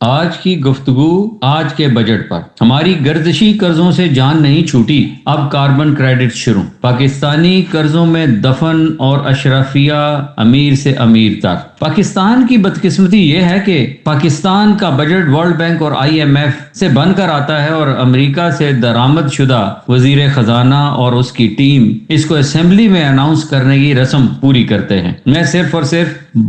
آج کی گفتگو آج کے بجٹ پر۔ ہماری گردشی قرضوں سے جان نہیں چھوٹی، اب کاربن کریڈٹ شروع۔ پاکستانی قرضوں میں دفن اور اشرافیہ امیر سے امیر تر۔ پاکستان کی بدقسمتی یہ ہے کہ پاکستان کا بجٹ ورلڈ بینک اور IMF سے بن کر آتا ہے اور امریکہ سے درآمد شدہ وزیر خزانہ اور اس کی ٹیم اس کو اسمبلی میں اناؤنس کرنے کی رسم پوری کرتے ہیں۔ میں صرف اور صرف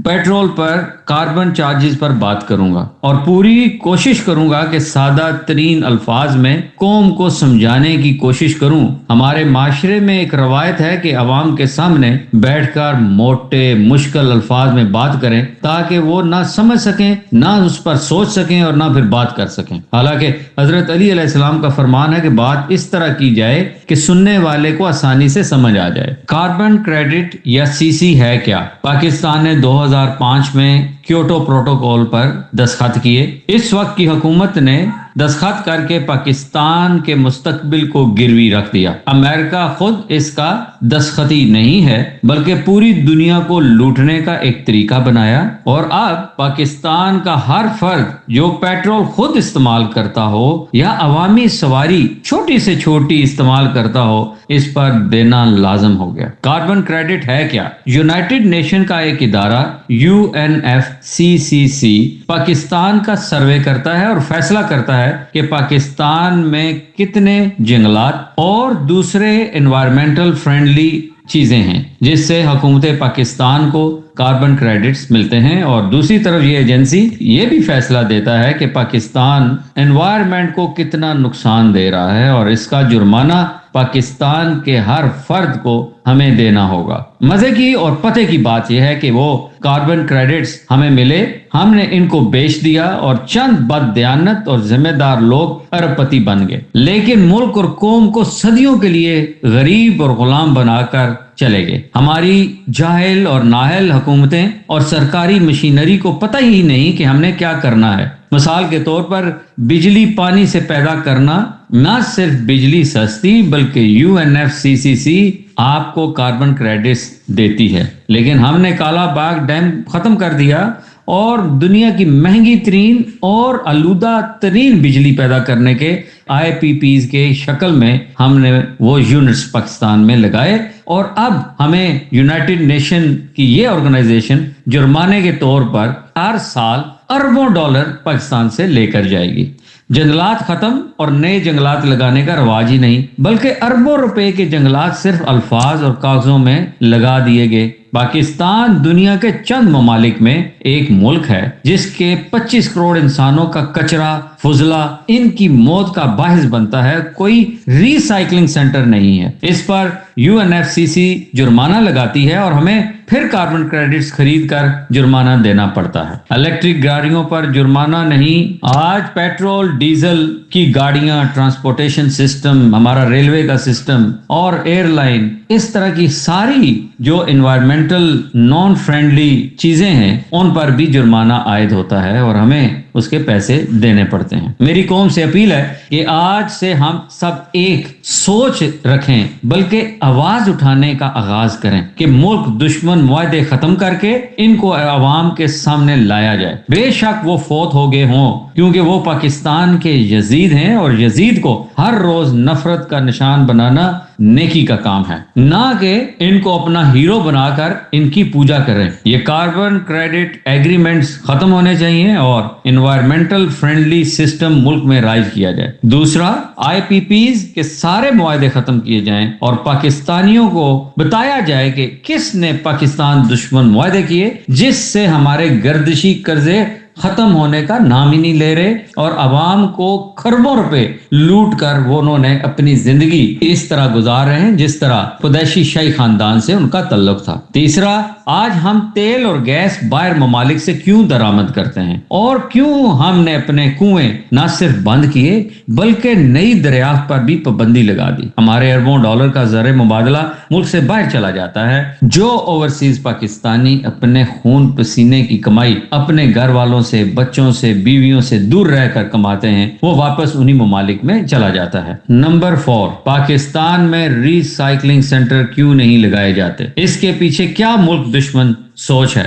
پیٹرول پر کاربن چارجز پر بات کروں گا اور پوری کوشش کروں گا کہ سادہ ترین الفاظ میں قوم کو سمجھانے کی کوشش کروں۔ ہمارے معاشرے میں ایک روایت ہے کہ عوام کے سامنے بیٹھ کر موٹے مشکل الفاظ میں بات کریں تاکہ وہ نہ سمجھ سکیں، نہ اس پر سوچ سکیں اور نہ پھر بات کر سکیں۔ حالانکہ حضرت علی علیہ السلام کا فرمان ہے کہ بات اس طرح کی جائے کہ سننے والے کو آسانی سے سمجھ آ جائے۔ کاربن کریڈٹ یا CC ہے کیا؟ پاکستان نے 2005 میں کیوٹو پروٹوکول پر دستخط کیے۔ اس وقت کی حکومت نے دستخط کر کے پاکستان کے مستقبل کو گروی رکھ دیا۔ امریکہ خود اس کا دستخطی نہیں ہے بلکہ پوری دنیا کو لوٹنے کا ایک طریقہ بنایا، اور اب پاکستان کا ہر فرد جو پیٹرول خود استعمال کرتا ہو یا عوامی سواری چھوٹی سے چھوٹی استعمال کرتا ہو، اس پر دینا لازم ہو گیا۔ کاربن کریڈٹ ہے کیا؟ یونائٹڈ نیشن کا ایک ادارہ UNFCCC پاکستان کا سروے کرتا ہے اور فیصلہ کرتا ہے کہ پاکستان میں کتنے جنگلات اور دوسرے انوائرمنٹل فرینڈلی چیزیں ہیں جس سے حکومت پاکستان کو کاربن کریڈٹس ملتے ہیں، اور دوسری طرف یہ ایجنسی یہ بھی فیصلہ دیتا ہے کہ پاکستان انوائرمنٹ کو کتنا نقصان دے رہا ہے اور اس کا جرمانہ پاکستان کے ہر فرد کو ہمیں دینا ہوگا۔ مزے کی اور پتے کی بات یہ ہے کہ وہ کاربن کریڈٹس ہمیں ملے، ہم نے ان کو بیچ دیا اور چند بد دیانت اور ذمہ دار لوگ ارب پتی بن گئے، لیکن ملک اور قوم کو صدیوں کے لیے غریب اور غلام بنا کر چلے گئے۔ ہماری جاہل اور نااہل حکومتیں اور سرکاری مشینری کو پتہ ہی نہیں کہ ہم نے کیا کرنا ہے۔ مثال کے طور پر بجلی پانی سے پیدا کرنا، نہ صرف بجلی سستی بلکہ UNFCCC آپ کو کاربن کریڈٹس دیتی ہے، لیکن ہم نے کالا باغ ڈیم ختم کر دیا اور دنیا کی مہنگی ترین اور آلودہ ترین بجلی پیدا کرنے کے IPPs کے شکل میں ہم نے وہ یونٹس پاکستان میں لگائے، اور اب ہمیں یونائٹڈ نیشن کی یہ آرگنائزیشن جرمانے کے طور پر ہر سال اربوں ڈالر پاکستان سے لے کر جائے گی۔ جنگلات ختم اور نئے جنگلات لگانے کا رواج ہی نہیں بلکہ اربوں روپے کے جنگلات صرف الفاظ اور کاغذوں میں لگا دیے گئے۔ پاکستان دنیا کے چند ممالک میں ایک ملک ہے جس کے 25 کروڑ انسانوں کا کچرا فضلہ ان کی موت کا باعث بنتا ہے، کوئی ری سائیکلنگ سینٹر نہیں ہے۔ اس پر UNFCCC جرمانہ لگاتی ہے اور ہمیں پھر کاربن کریڈٹس خرید کر جرمانہ دینا پڑتا ہے۔ الیکٹرک گاڑیوں پر جرمانہ نہیں، آج پیٹرول ڈیزل کی گاڑیاں، ٹرانسپورٹیشن سسٹم، ہمارا ریلوے کا سسٹم اور ایئر لائن، اس طرح کی ساری جو انوائرمنٹل نان فرینڈلی چیزیں ہیں ان پر بھی جرمانہ عائد ہوتا ہے اور ہمیں اس کے پیسے دینے پڑتے ہیں۔ میری قوم سے اپیل ہے کہ آج سے ہم سب ایک سوچ رکھیں بلکہ آواز اٹھانے کا آغاز کریں کہ ملک دشمن معاہدے ختم کر کے ان کو عوام کے سامنے لایا جائے۔ بے شک وہ فوت ہو گئے ہوں کیونکہ وہ پاکستان کے یزید ہیں، اور یزید کو ہر روز نفرت کا نشان بنانا نیکی کا کام ہے، نہ کہ ان کو اپنا ہیرو بنا کر ان کی پوجا کریں۔ یہ کاربن کریڈٹ ایگریمنٹس ختم ہونے چاہیے اور انوائرمنٹل فرینڈلی سسٹم ملک میں رائج کیا جائے۔ دوسرا، IPPs کے سارے معاہدے ختم کیے جائیں اور پاکستانیوں کو بتایا جائے کہ کس نے پاکستان دشمن معاہدے کیے جس سے ہمارے گردشی قرضے ختم ہونے کا نام ہی نہیں لے رہے اور عوام کو کھربوں روپے لوٹ کر وہ انہوں نے اپنی زندگی اس طرح گزار رہے ہیں جس طرح قریشی شاہی خاندان سے ان کا تعلق تھا۔ تیسرا، آج ہم تیل اور گیس باہر ممالک سے کیوں درآمد کرتے ہیں اور کیوں ہم نے اپنے کنویں نہ صرف بند کیے بلکہ نئی دریافت پر بھی پابندی لگا دی۔ ہمارے اربوں ڈالر کا زر مبادلہ ملک سے باہر چلا جاتا ہے۔ جو اوورسیز پاکستانی اپنے خون پسینے کی کمائی اپنے گھر والوں سے، بچوں سے، بیویوں سے دور رہ کر کماتے ہیں، وہ واپس انہی ممالک میں چلا جاتا ہے۔ نمبر 4، پاکستان میں ری سائیکلنگ سینٹر کیوں نہیں لگائے جاتے؟ اس کے پیچھے کیا ملک دشمن سوچ ہے؟